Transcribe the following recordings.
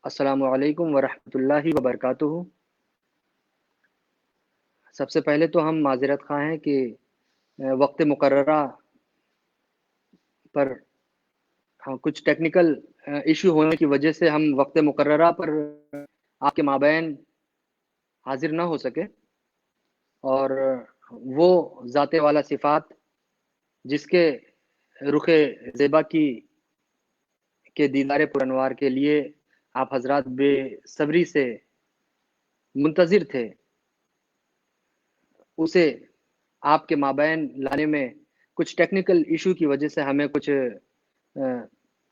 السلام علیکم ورحمۃ اللہ وبرکاتہ۔ سب سے پہلے تو ہم معذرت خواہ ہیں کہ وقت مقررہ پر کچھ ٹیکنیکل ایشو ہونے کی وجہ سے ہم وقت مقررہ پر آپ کے مابین حاضر نہ ہو سکے، اور وہ ذات والا صفات جس کے رخ زیبا کے دیدار پرانوار کے لیے آپ حضرات بے صبری سے منتظر تھے، اسے آپ کے مابین لانے میں کچھ ٹیکنیکل ایشو کی وجہ سے ہمیں کچھ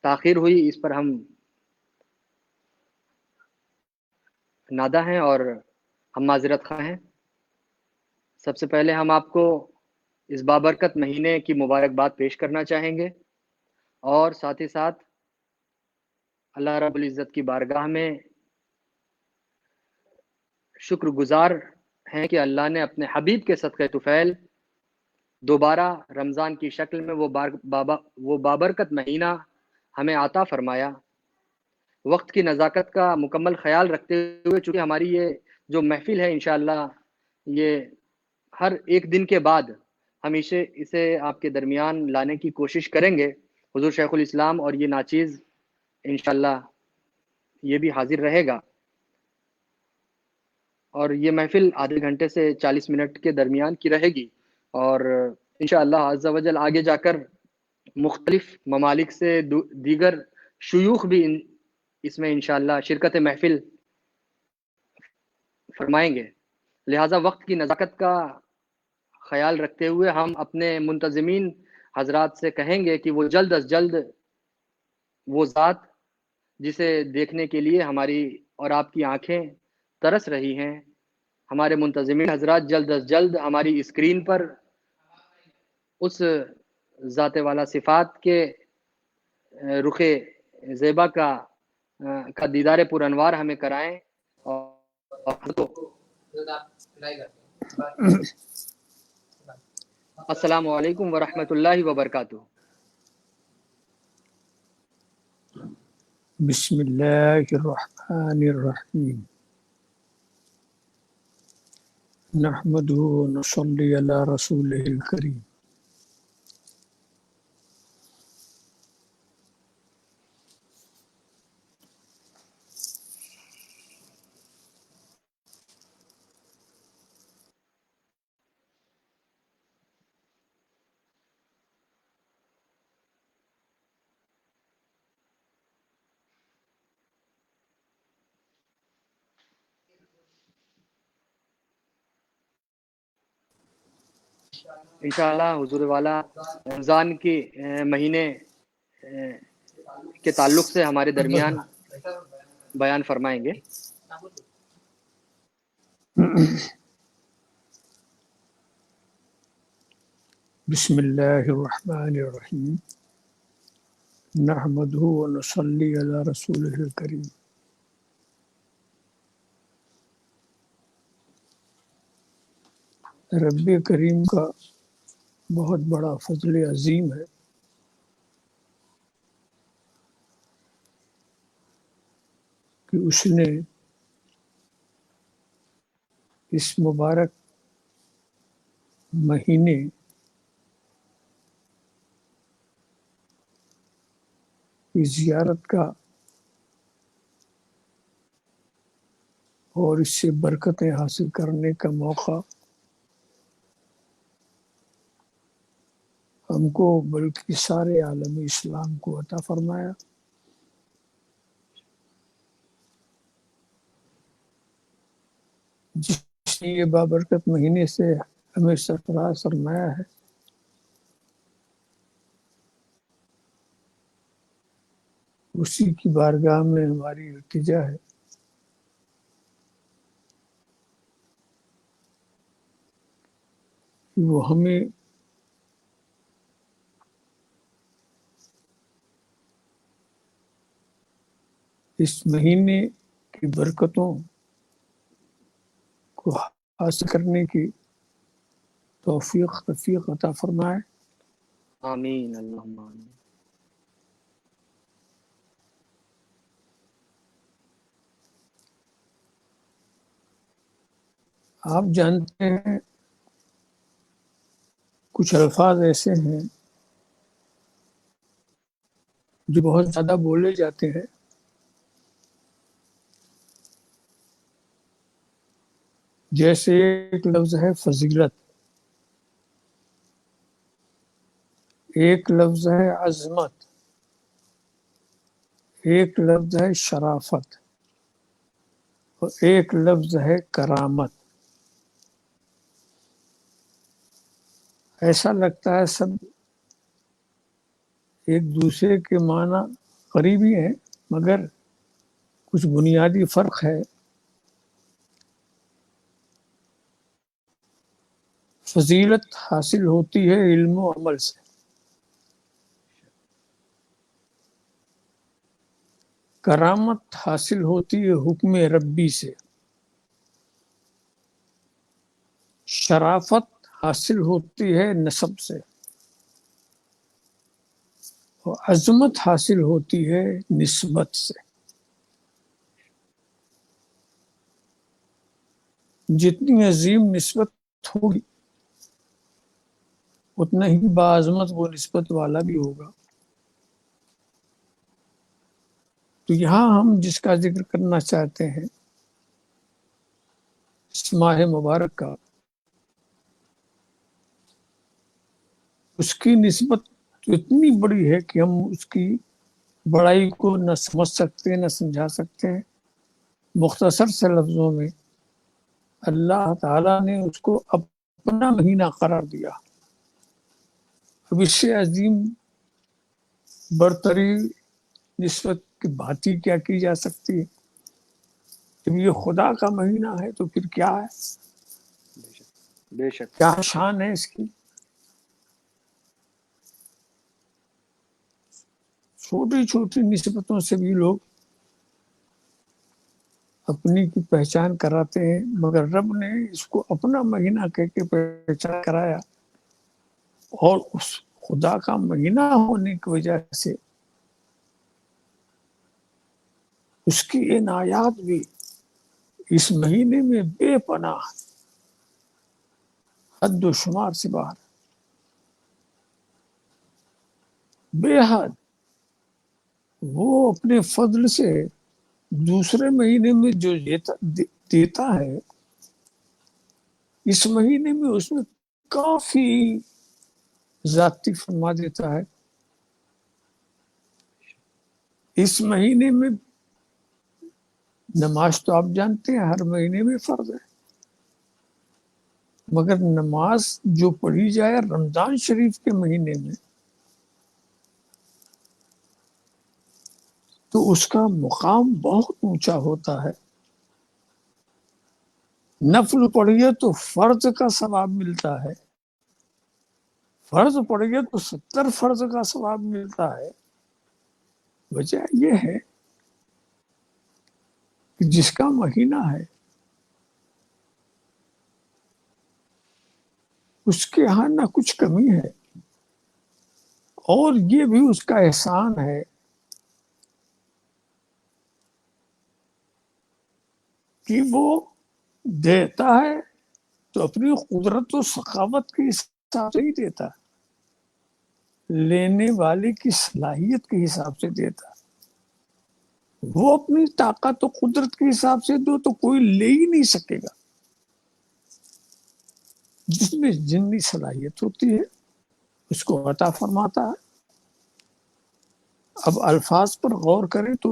تاخیر ہوئی۔ اس پر ہم نادہ ہیں اور ہم معذرت خواہ ہیں۔ سب سے پہلے ہم آپ کو اس بابرکت مہینے کی مبارکباد پیش کرنا چاہیں گے، اور ساتھ ہی ساتھ اللہ رب العزت کی بارگاہ میں شکر گزار ہیں کہ اللہ نے اپنے حبیب کے صدقہ طفیل دوبارہ رمضان کی شکل میں وہ بابرکت مہینہ ہمیں عطا فرمایا۔ وقت کی نزاکت کا مکمل خیال رکھتے ہوئے، چونکہ ہماری یہ جو محفل ہے انشاءاللہ یہ ہر ایک دن کے بعد ہم اسے آپ کے درمیان لانے کی کوشش کریں گے، حضور شیخ الاسلام اور یہ ناچیز انشاءاللہ یہ بھی حاضر رہے گا، اور یہ محفل آدھے گھنٹے سے 40 منٹ کے درمیان کی رہے گی، اور انشاءاللہ عز و جل آگے جا کر مختلف ممالک سے دیگر شیوخ بھی اس میں انشاءاللہ شرکت محفل فرمائیں گے۔ لہٰذا وقت کی نزاکت کا خیال رکھتے ہوئے ہم اپنے منتظمین حضرات سے کہیں گے کہ وہ جلد از جلد وہ ذات جسے دیکھنے کے لیے ہماری اور آپ کی آنکھیں ترس رہی ہیں، ہمارے منتظمین حضرات جلد از جلد ہماری اسکرین پر اس ذات والا صفات کے رخ زیبا کا دیدار پر انوار ہمیں کرائیں، اور السلام علیکم ورحمۃ اللہ وبرکاتہ۔ بسم اللہ الرحمن الرحیم، نحمدہ ونصلی علی رسولہ الکریم۔ انشاءاللہ حضور والا رمضان کے مہینے کے تعلق سے ہمارے درمیان بیان فرمائیں گے۔ بسم اللہ الرحمن الرحیم، نحمدہ ونصلی علی رسولہ الکریم۔ رب کریم کا بہت بڑا فضل عظیم ہے کہ اس نے اس مبارک مہینے کی زیارت کا اور اس سے برکتیں حاصل کرنے کا موقع ہم کو بلکہ سارے عالم اسلام کو عطا فرمایا۔ جس نے یہ بابرکت مہینے سے ہمیں سرفراز فرمایا ہے، اسی کی بارگاہ میں ہماری التجا ہے کہ وہ ہمیں اس مہینے کی برکتوں کو حاصل کرنے کی توفیق عطا فرمائے۔ آمین اللہم آمین۔ آپ جانتے ہیں کچھ الفاظ ایسے ہیں جو بہت زیادہ بولے جاتے ہیں، جیسے ایک لفظ ہے فضیلت، ایک لفظ ہے عظمت، ایک لفظ ہے شرافت، اور ایک لفظ ہے کرامت۔ ایسا لگتا ہے سب ایک دوسرے کے معنی قریبی ہیں، مگر کچھ بنیادی فرق ہے۔ فضیلت حاصل ہوتی ہے علم و عمل سے، کرامت حاصل ہوتی ہے حکم ربی سے، شرافت حاصل ہوتی ہے نسب سے، اور عظمت حاصل ہوتی ہے نسبت سے۔ جتنی عظیم نسبت ہوگی اتنا ہی باعظمت وہ نسبت والا بھی ہوگا۔ تو یہاں ہم جس کا ذکر کرنا چاہتے ہیں اس ماہ مبارک کا، اس کی نسبت تو اتنی بڑی ہے کہ ہم اس کی بڑائی کو نہ سمجھ سکتے نہ سمجھا سکتے ہیں۔ مختصر سے لفظوں میں اللہ تعالیٰ نے اس کو اپنا مہینہ قرار دیا۔ اب اس سے عظیم برتری نسبت کی بات ہی کیا کی جا سکتی ہے؟ جب یہ خدا کا مہینہ ہے تو پھر کیا ہے، بے شک کیا شان ہے اس کی؟ چھوٹی چھوٹی نسبتوں سے بھی لوگ اپنی کی پہچان کراتے ہیں، مگر رب نے اس کو اپنا مہینہ کہہ کے پہچان کرایا، اور اس خدا کا مہینہ ہونے کی وجہ سے اس کی عنایات بھی اس مہینے میں بے پناہ، حد و شمار سے باہر، بے حد۔ وہ اپنے فضل سے دوسرے مہینے میں جو دیتا ہے، اس مہینے میں اس میں کافی ذاتی فرما دیتا ہے۔ اس مہینے میں نماز تو آپ جانتے ہیں ہر مہینے میں فرض ہے، مگر نماز جو پڑھی جائے رمضان شریف کے مہینے میں تو اس کا مقام بہت اونچا ہوتا ہے۔ نفل پڑھیے تو فرض کا ثواب ملتا ہے، فرض پڑھیے تو 70 فرض کا ثواب ملتا ہے۔ وجہ یہ ہے کہ جس کا مہینہ ہے اس کے ہاں نہ کچھ کمی ہے، اور یہ بھی اس کا احسان ہے کہ وہ دیتا ہے تو اپنی قدرت و سخاوت کے حساب سے ہی دیتا ہے، لینے والے کی صلاحیت کے حساب سے دیتا ہے۔ وہ اپنی طاقت و قدرت کے حساب سے دو تو کوئی لے ہی نہیں سکے گا۔ جس میں جنی صلاحیت ہوتی ہے اس کو عطا فرماتا ہے۔ اب الفاظ پر غور کریں تو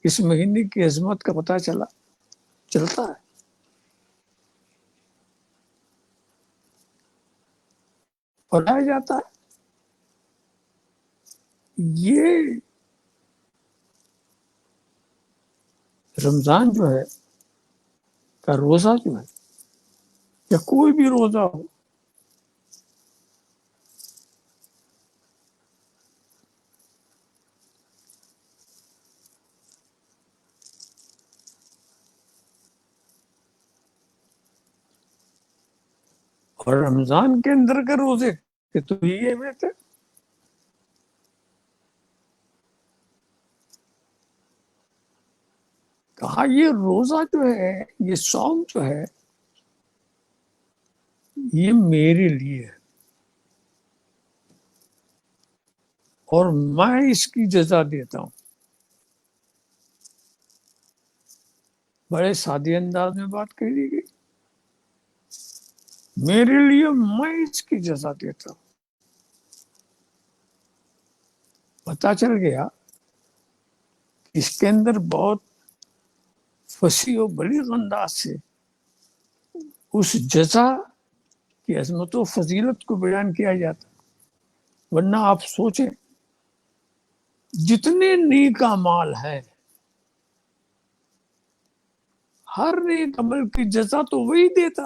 اس مہینے کی عظمت کا پتہ چلتا ہے۔ پڑھایا جاتا ہے یہ رمضان جو ہے کا روزہ جو ہے یا کوئی بھی روزہ ہو، اور رمضان کے اندر کے روزے کہ تو یہ اہمیت ہے۔ کہا یہ روزہ جو ہے، یہ صوم جو ہے، یہ میرے لیے ہے اور میں اس کی جزا دیتا ہوں. بڑے سادے انداز میں بات کہی دی گئی. میرے لیے میں اس کی جزا دیتا ہوں. پتا چل گیا اس کے اندر بہت فصیح و بلیغ انداز سے اس جزا کی عظمت و فضیلت کو بیان کیا جاتا. ورنہ آپ سوچیں جتنے نیک اعمال ہیں ہر نیک عمل کی جزا تو وہی دیتا.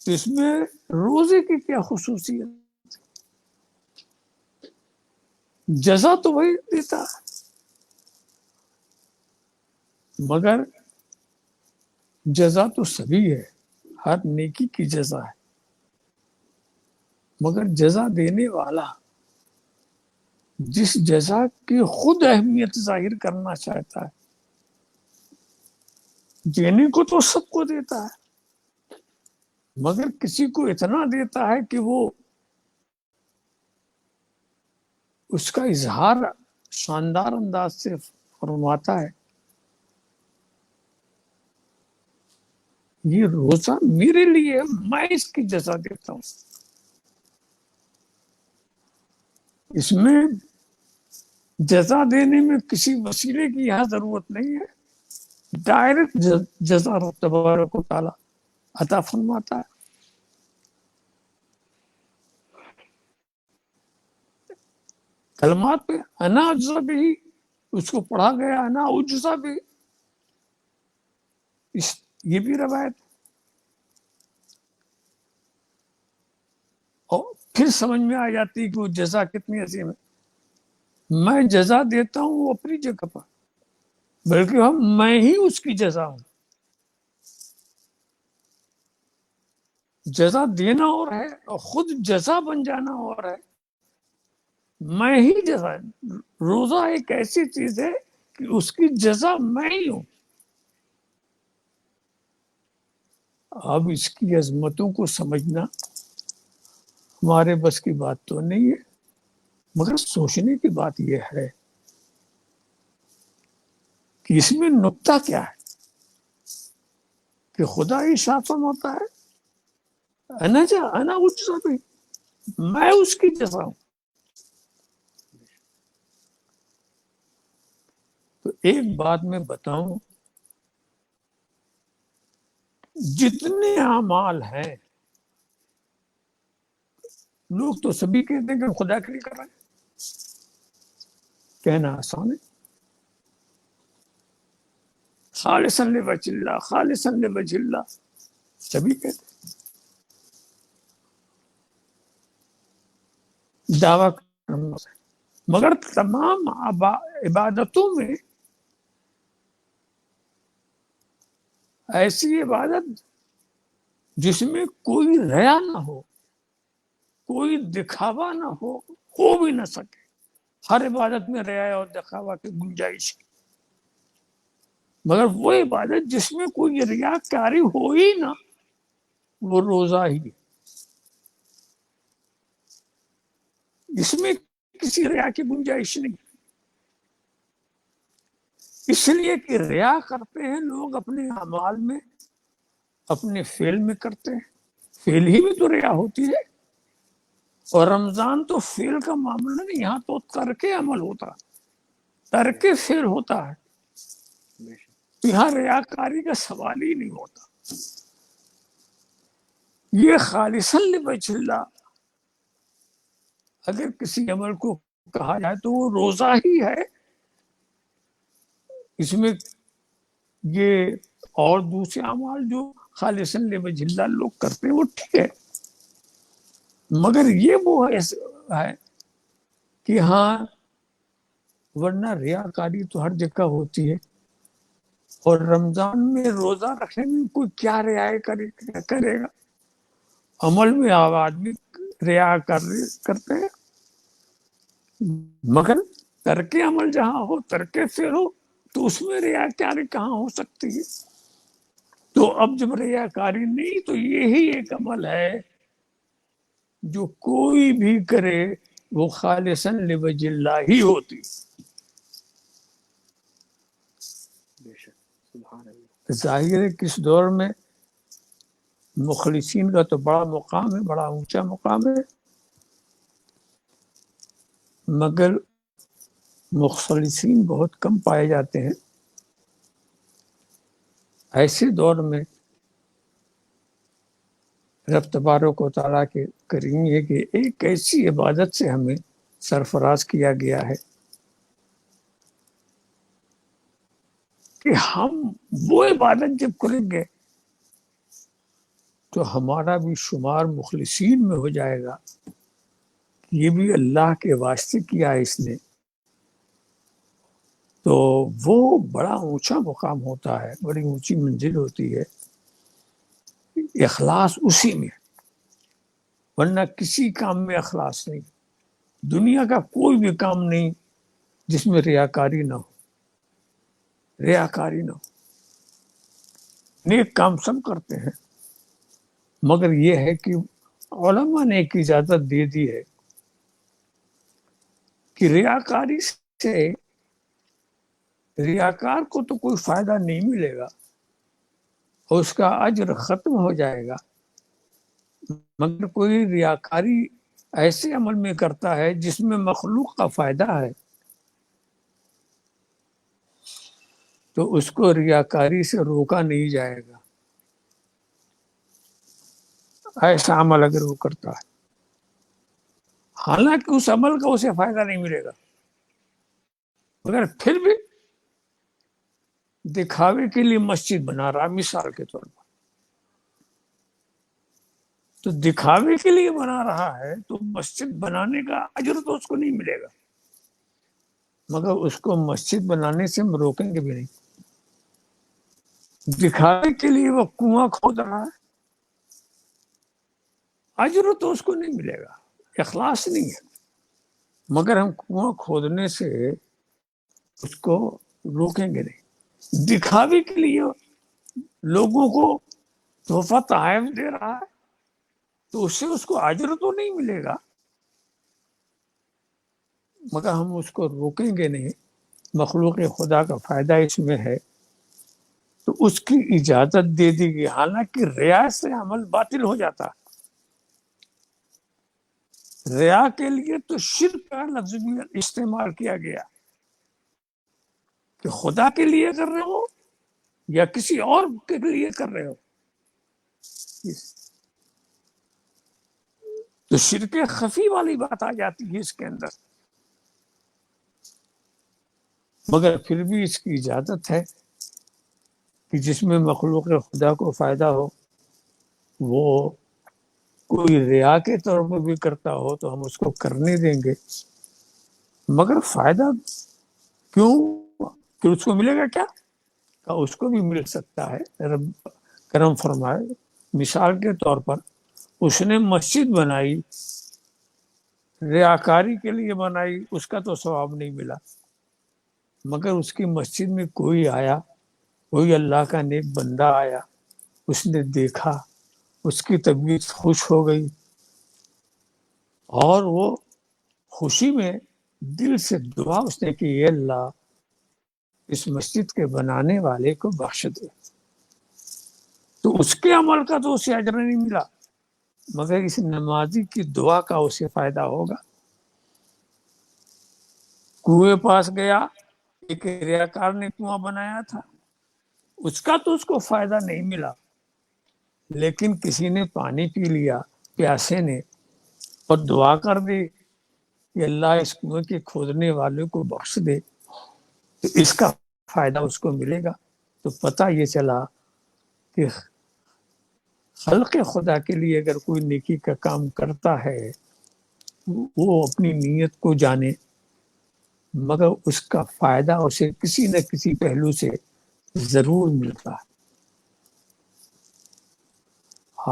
اس میں روزے کی کیا خصوصیت؟ جزا تو وہی دیتا مگر جزا تو سبھی ہے. ہر نیکی کی جزا ہے مگر جزا دینے والا جس جزا کی خود اہمیت ظاہر کرنا چاہتا ہے دینے کو تو سب کو دیتا ہے مگر کسی کو اتنا دیتا ہے کہ وہ اس کا اظہار شاندار انداز سے فرماتا ہے یہ روزہ میرے لیے میں اس کی جزا دیتا ہوں. اس میں جزا دینے میں کسی وسیلے کی یہاں ضرورت نہیں ہے. ڈائریکٹ جزا رب تبارک و تعالی عطا فرماتا ہے. کلمات پہ انا اجزا بھی اس کو پڑھا گیا انا اجزا بھی یہ بھی روایت. اور پھر سمجھ میں آ جاتی کہ وہ جزا کتنی عظیم ہے. میں جزا دیتا ہوں وہ اپنی جگہ پر بلکہ میں ہی اس کی جزا ہوں. جزا دینا اور ہے اور خود جزا بن جانا اور ہے. میں ہی جزا. روزہ ایک ایسی چیز ہے کہ اس کی جزا میں ہی ہوں. اب اس کی عظمتوں کو سمجھنا ہمارے بس کی بات تو نہیں ہے مگر سوچنے کی بات یہ ہے کہ اس میں نقطہ کیا ہے کہ خدا ہی شافم ہوتا ہے انا اجزا بھی میں اس کی جزا ہوں. تو ایک بات میں بتاؤں جتنے اعمال ہیں لوگ تو سبھی کہتے ہیں کہ خدا کے لیے کر رہے ہیں. کہنا آسان ہے خالصاً لوجہ اللہ خالصاً لوجہ اللہ سبھی کہتے ہیں دعویٰ کرنا ہے. مگر تمام عبادتوں میں ایسی عبادت جس میں کوئی ریا نہ ہو کوئی دکھاوا نہ ہو بھی نہ سکے. ہر عبادت میں ریا اور دکھاوا کی گنجائش ہے مگر وہ عبادت جس میں کوئی ریاکاری ہو ہی نہ وہ روزہ ہی ہے. اس میں کسی ریا کی گنجائش نہیں. اس لیے کہ ریا کرتے ہیں لوگ اپنے اعمال میں اپنے فعل میں کرتے ہیں. فعل ہی میں تو ریا ہوتی ہے اور رمضان تو فعل کا معاملہ نہیں یہاں تو ترک عمل ہوتا ترک فعل ہوتا ہے. یہاں ریاکاری کا سوال ہی نہیں ہوتا. یہ خالصاً لوجہ اللہ اگر کسی عمل کو کہا جائے تو وہ روزہ ہی ہے. اس میں یہ اور دوسرے اعمال جو خالصاً لوجہ اللہ لوگ کرتے ہیں وہ ٹھیک ہے مگر یہ وہ ہے کہ ہاں ورنہ ریاکاری تو ہر جگہ ہوتی ہے اور رمضان میں روزہ رکھنے میں کوئی کیا ریا کرے گا. عمل میں آدمی ریا کرتے ہیں مگر ترک عمل جہاں ہو ترک فعل ہو تو اس میں ریا کاری کہاں ہو سکتی ہے. تو تو اب جب ریاکاری نہیں تو یہی ایک عمل ہے جو کوئی بھی کرے وہ خالصاً لوجہ اللہ ہی ہوتی. بے شک سبحان اللہ. ظاہر ہے کس دور میں مخلصین کا تو بڑا مقام ہے، بڑا اونچا مقام ہے، مگر مخلصین بہت کم پائے جاتے ہیں. ایسے دور میں رب تبارک و تعالیٰ کے کریم ہے کہ ایک ایسی عبادت سے ہمیں سرفراز کیا گیا ہے کہ ہم وہ عبادت جب کریں گے تو ہمارا بھی شمار مخلصین میں ہو جائے گا. یہ بھی اللہ کے واسطے کیا ہے اس نے، تو وہ بڑا اونچا مقام ہوتا ہے، بڑی اونچی منزل ہوتی ہے. اخلاص اسی میں، ورنہ کسی کام میں اخلاص نہیں. دنیا کا کوئی بھی کام نہیں جس میں ریاکاری نہ ہو، ریاکاری نہ ہو. نیک کام سب کرتے ہیں، مگر یہ ہے کہ علماء نے ایک اجازت دے دی ہے کہ ریاکاری سے ریاکار کو تو کوئی فائدہ نہیں ملے گا اور اس کا اجر ختم ہو جائے گا، مگر کوئی ریاکاری ایسے عمل میں کرتا ہے جس میں مخلوق کا فائدہ ہے تو اس کو ریاکاری سے روکا نہیں جائے گا. ایسا عمل اگر وہ کرتا ہے، حالانکہ اس عمل کا اسے فائدہ نہیں ملے گا، مگر پھر بھی دکھاوے کے لیے مسجد بنا رہا، مثال کے طور پر تو دکھاوے کے لیے بنا رہا ہے تو مسجد بنانے کا اجر تو اس کو نہیں ملے گا، مگر اس کو مسجد بنانے سے ہم روکیں گے بھی نہیں. دکھاوے کے لیے وہ کنواں کھود رہا ہے، اجر تو اس کو نہیں ملے گا، اخلاص نہیں ہے، مگر ہم کنواں کھودنے سے اس کو روکیں گے نہیں. دکھاوے کے لیے لوگوں کو تحفہ تحائف دے رہا ہے تو اس سے اس کو اجر تو نہیں ملے گا، مگر ہم اس کو روکیں گے نہیں. مخلوق خدا کا فائدہ اس میں ہے تو اس کی اجازت دے دی گئی، حالانکہ ریا سے عمل باطل ہو جاتا. ریا کے لیے تو شرک کا لفظ بھی استعمال کیا گیا کہ خدا کے لیے کر رہے ہو یا کسی اور کے لیے کر رہے ہو، تو شرک خفی والی بات آ جاتی ہے اس کے اندر. مگر پھر بھی اس کی اجازت ہے کہ جس میں مخلوق خدا کو فائدہ ہو، وہ کوئی ریا کے طور پر بھی کرتا ہو تو ہم اس کو کرنے دیں گے، مگر فائدہ کیوں کہ اس کو ملے گا کیا؟ کہ اس کو بھی مل سکتا ہے. رب کرم فرمائے، مثال کے طور پر اس نے مسجد بنائی، ریاکاری کے لیے بنائی، اس کا تو ثواب نہیں ملا، مگر اس کی مسجد میں کوئی آیا، کوئی اللہ کا نیک بندہ آیا، اس نے دیکھا، اس کی طبیعت خوش ہو گئی اور وہ خوشی میں دل سے دعا اس نے کی، اے اللہ اس مسجد کے بنانے والے کو بخش دے. تو اس کے عمل کا تو اسے اجر نہیں ملا، مگر اس نمازی کی دعا کا اسے فائدہ ہوگا. کنویں پاس گیا، ایک ریاکار نے کنواں بنایا تھا، اس کا تو اس کو فائدہ نہیں ملا، لیکن کسی نے پانی پی لیا پیاسے نے اور دعا کر دی کہ اللہ اس کنویں کے کھودنے والے کو بخش دے، تو اس کا فائدہ اس کو ملے گا. تو پتہ یہ چلا کہ خلق خدا کے لیے اگر کوئی نیکی کا کام کرتا ہے وہ اپنی نیت کو جانے، مگر اس کا فائدہ اسے کسی نہ کسی پہلو سے ضرور ملتا ہے.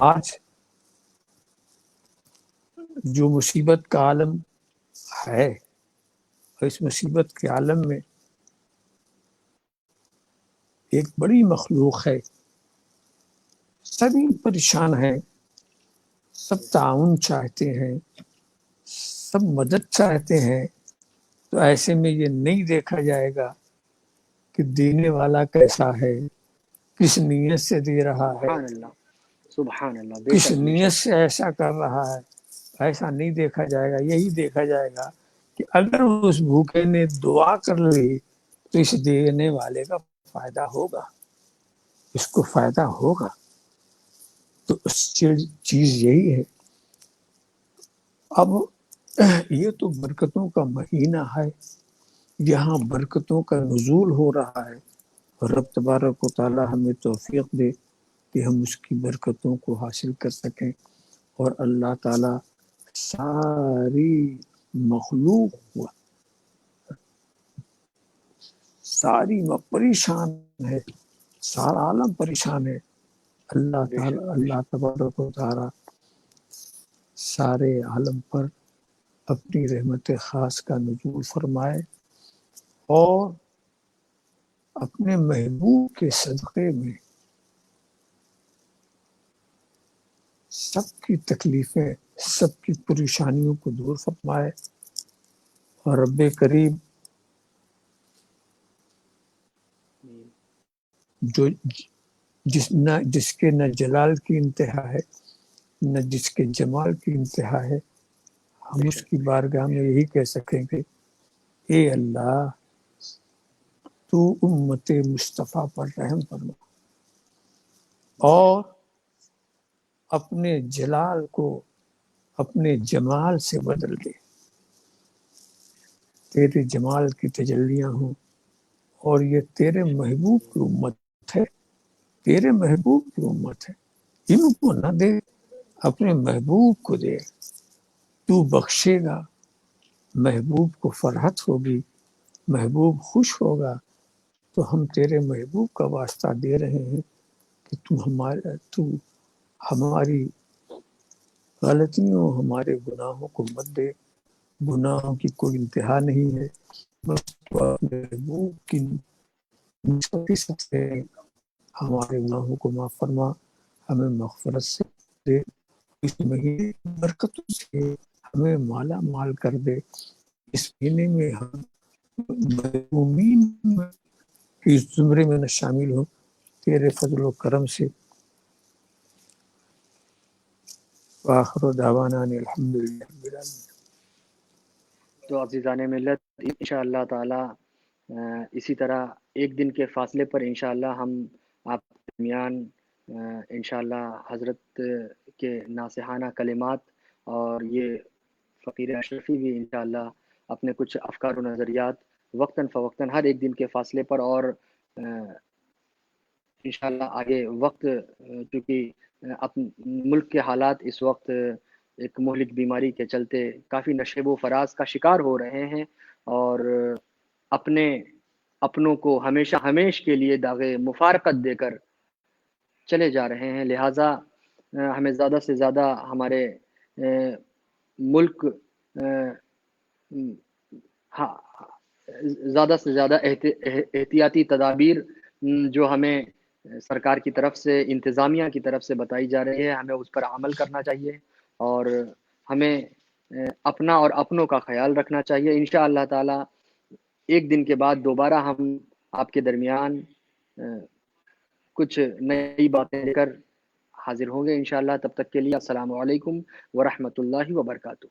آج جو مصیبت کا عالم ہے، اس مصیبت کے عالم میں ایک بڑی مخلوق ہے سبھی پریشان ہیں، سب تعاون چاہتے ہیں، سب مدد چاہتے ہیں، تو ایسے میں یہ نہیں دیکھا جائے گا کہ دینے والا کیسا ہے، کس نیت سے دے رہا ہے، سبحان اللہ، سبحان اللہ، بے کس شک بے نیت شک، سے ایسا کر رہا ہے، ایسا نہیں دیکھا جائے گا۔ یہی دیکھا جائے گا کہ اگر اس بھوکے نے دعا کر لی تو اس دینے والے کا فائدہ ہوگا، اس کو فائدہ ہوگا۔ تو اس چیز یہی ہے۔ اب یہ تو برکتوں کا مہینہ ہے، یہاں برکتوں کا نزول ہو رہا ہے۔ رب تبارک و تعالی ہمیں توفیق دے کہ ہم اس کی برکتوں کو حاصل کر سکیں، اور اللہ تعالی ساری مخلوق ساری پریشان ہے، سارا عالم پریشان ہے۔ اللہ بے تعالی، شک بے اللہ شک، تبارک و تعالی سارے عالم پر اپنی رحمت خاص کا نزول فرمائے، اور اپنے محبوب کے صدقے میں سب کی تکلیفیں، سب کی پریشانیوں کو دور فرمائے۔ اور رب کریم جو جس کے نہ جلال کی انتہا ہے، نہ جس کے جمال کی انتہا ہے، ہم بے اس شک کی بے بارگاہ میں یہی کہہ سکیں گے، اے اللہ تو امت مصطفیٰ پر رحم فرما، اور اپنے جلال کو اپنے جمال سے بدل دے، تیرے جمال کی تجلیاں ہوں، اور یہ تیرے محبوب کی امت ہے، تیرے محبوب کی امت ہے، ان کو نہ دے، اپنے محبوب کو دے، تو بخشے گا، محبوب کو فرحت ہوگی، محبوب خوش ہوگا، تو ہم تیرے محبوب کا واسطہ دے رہے ہیں کہ تو ہماری غلطیوں، ہمارے گناہوں کو مت دے، گناہوں کی کوئی انتہا نہیں ہے، بس تو اپنے محبوب کی نسبت سے ہمارے گناہوں کو معاف فرما، ہمیں مغفرت سے دے، اس مہینے کی برکتوں سے ہمیں مالا مال کر دے، اس مہینے میں ہم محرومین کی زمرے میں نہ شامل ہوں، تیرے فضل و کرم سے۔ وآخر دعوانا ان الحمدللہ رب العالمین۔ تو عزیزان ملت، انشاءاللہ تعالی اسی طرح ایک دن کے فاصلے پر انشاءاللہ ہم آپ کے درمیان انشاءاللہ حضرت کے ناصحانہ کلمات، اور یہ فقیر اشرفی بھی انشاءاللہ اپنے کچھ افکار و نظریات وقتاً فوقتاً ہر ایک دن کے فاصلے پر، اور انشاءاللہ آگے وقت، چونکہ ملک کے حالات اس وقت ایک مہلک بیماری کے چلتے کافی نشیب و فراز کا شکار ہو رہے ہیں، اور اپنوں کو ہمیشہ ہمیش کے لیے داغ مفارقت دے کر چلے جا رہے ہیں، لہٰذا ہمیں زیادہ سے زیادہ ہمارے ملک زیادہ سے زیادہ احتیاطی تدابیر جو ہمیں سرکار کی طرف سے، انتظامیہ کی طرف سے بتائی جا رہی ہے، ہمیں اس پر عمل کرنا چاہیے، اور ہمیں اپنا اور اپنوں کا خیال رکھنا چاہیے۔ انشاءاللہ تعالی ایک دن کے بعد دوبارہ ہم آپ کے درمیان کچھ نئی باتیں لے کر حاضر ہوں گے انشاءاللہ۔ تب تک کے لیے السلام علیکم ورحمۃ اللہ وبرکاتہ۔